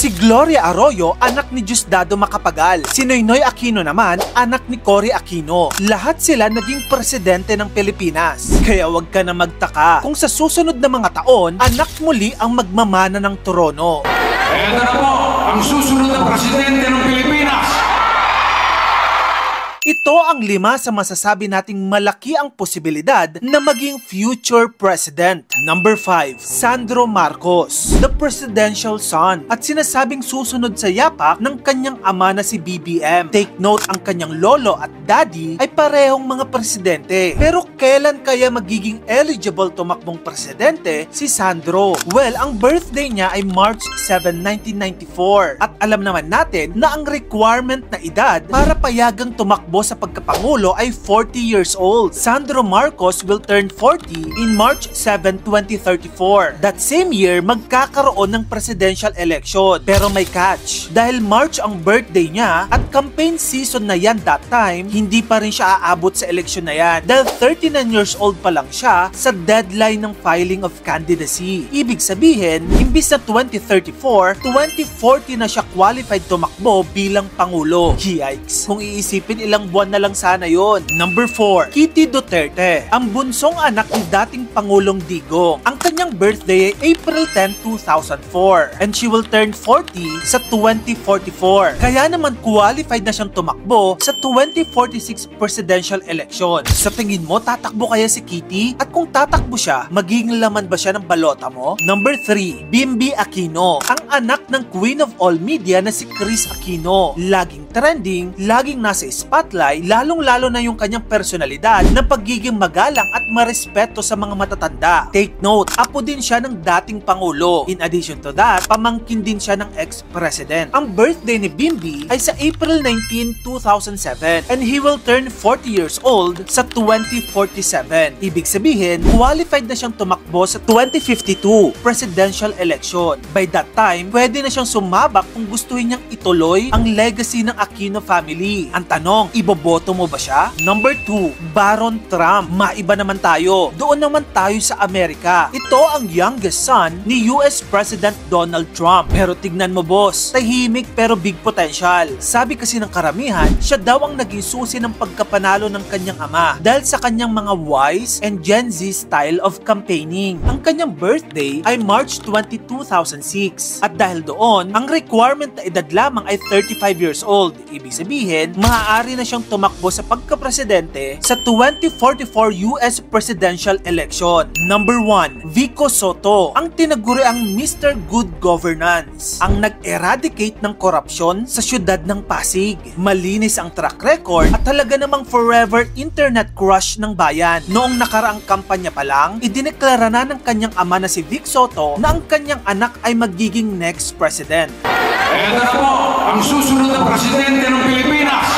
Si Gloria Arroyo, anak ni Diosdado Macapagal. Si Noynoy Aquino naman, anak ni Cory Aquino. Lahat sila naging presidente ng Pilipinas. Kaya wag ka na magtaka kung sa susunod na mga taon, anak muli ang magmamana ng trono. Kaya na po, ang susunod na presidente ng Pilipinas. Ito ang 5 sa masasabi nating malaki ang posibilidad na maging future president. Number 5, Sandro Marcos, the presidential son at sinasabing susunod sa yapak ng kanyang ama na si BBM. Take note, ang kanyang lolo at daddy ay parehong mga presidente. Pero kailan kaya magiging eligible tumakbong presidente si Sandro? Well, ang birthday niya ay March 7, 1994. At alam naman natin na ang requirement na edad para payagang tumakbo sa pagkapangulo ay 40 years old. Sandro Marcos will turn 40 in March 7, 2034. That same year, magkakaroon ng presidential election. Pero may catch. Dahil March ang birthday niya at campaign season na yan that time, hindi pa rin siya aabot sa election na yan. Dahil 39 years old pa lang siya sa deadline ng filing of candidacy. Ibig sabihin, imbis na 2034, 2040 na siya qualified tumakbo bilang pangulo. Yikes! Kung iisipin, ilang buwan na lang sana yon. Number 4, Kitty Duterte, ang bunsong anak ni dating Pangulong Digong. Ang kanyang birthday ay April 10, 2004 and she will turn 40 sa 2044. Kaya naman qualified na siyang tumakbo sa 2046 presidential election. Sa tingin mo, tatakbo kaya si Kitty? At kung tatakbo siya, magiging laman ba siya ng balota mo? Number 3, Bimby Aquino, ang anak ng Queen of All Media na si Kris Aquino. Laging trending, laging nasa spotlight, lalong-lalo na yung kanyang personalidad na pagiging magalang at marespeto sa mga matatanda. Take note, apo din siya ng dating Pangulo. In addition to that, pamangkin din siya ng ex-president. Ang birthday ni Bimby ay sa April 19, 2007 and he will turn 40 years old sa 2047. Ibig sabihin, qualified na siyang tumakbo sa 2052 presidential election. By that time, pwede na siyang sumabak kung gustuhin niyang ituloy ang legacy ng Aquino family. Ang tanong, iboboto mo ba siya? Number 2, Baron Trump. Maiba naman tayo. Doon naman tayo sa Amerika. Ito ang youngest son ni US President Donald Trump. Pero tignan mo boss, tahimik pero big potential. Sabi kasi ng karamihan, siya daw ang naging susi ng pagkapanalo ng kanyang ama dahil sa kanyang mga wise and Gen Z style of campaigning. Ang kanyang birthday ay March 20, 2006. At dahil doon, ang requirement na edad lamang ay 35 years old. Ibig sabihin, maaari na siyang tumakbo sa pagkapresidente sa 2044 US presidential election. Number 1, Vico Soto, ang tinaguriang Mr. Good Governance, ang nag-eradicate ng korupsyon sa syudad ng Pasig. Malinis ang track record at talaga namang forever internet crush ng bayan. Noong nakaraang kampanya pa lang, idineklara na ng kanyang ama na si Vic Soto na ang kanyang anak ay magiging next president. Kaya na po, ang susunod na presidente ng Pilipinas.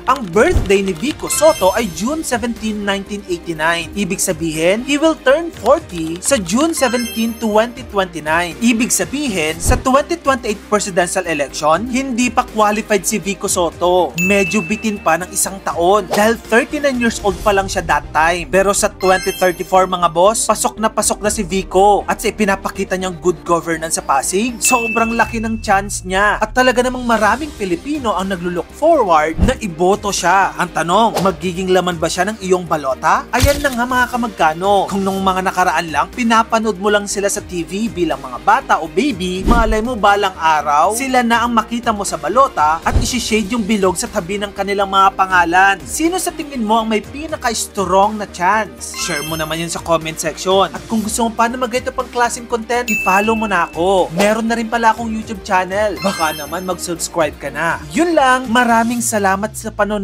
Ang birthday ni Vico Soto ay June 17, 1989. Ibig sabihin, he will turn 40 sa June 17, 2029. Ibig sabihin, sa 2028 presidential election, hindi pa qualified si Vico Soto. Medyo bitin pa ng isang taon dahil 39 years old pa lang siya that time. Pero sa 2034 mga boss, pasok na si Vico. At sa ipinapakita niyang good governance sa Pasig, sobrang laki ng chance niya. At talaga namang maraming Pilipino ang naglulook forward na iboto siya. Ang tanong, magiging laman ba siya ng iyong balota? Ayan na nga mga kamagkano. Kung nung mga nakaraan lang, pinapanood mo lang sila sa TV bilang mga bata o baby, malay mo balang araw, sila na ang makita mo sa balota at isi-shade yung bilog sa tabi ng kanilang mga pangalan. Sino sa tingin mo ang may pinaka-strong na chance? Share mo naman yun sa comment section. At kung gusto mo pa na mag-ito pang klaseng content, i-follow mo na ako. Meron na rin pala akong YouTube channel. Baka naman mag-subscribe ka na. Yun lang, maraming salamat sa panonood.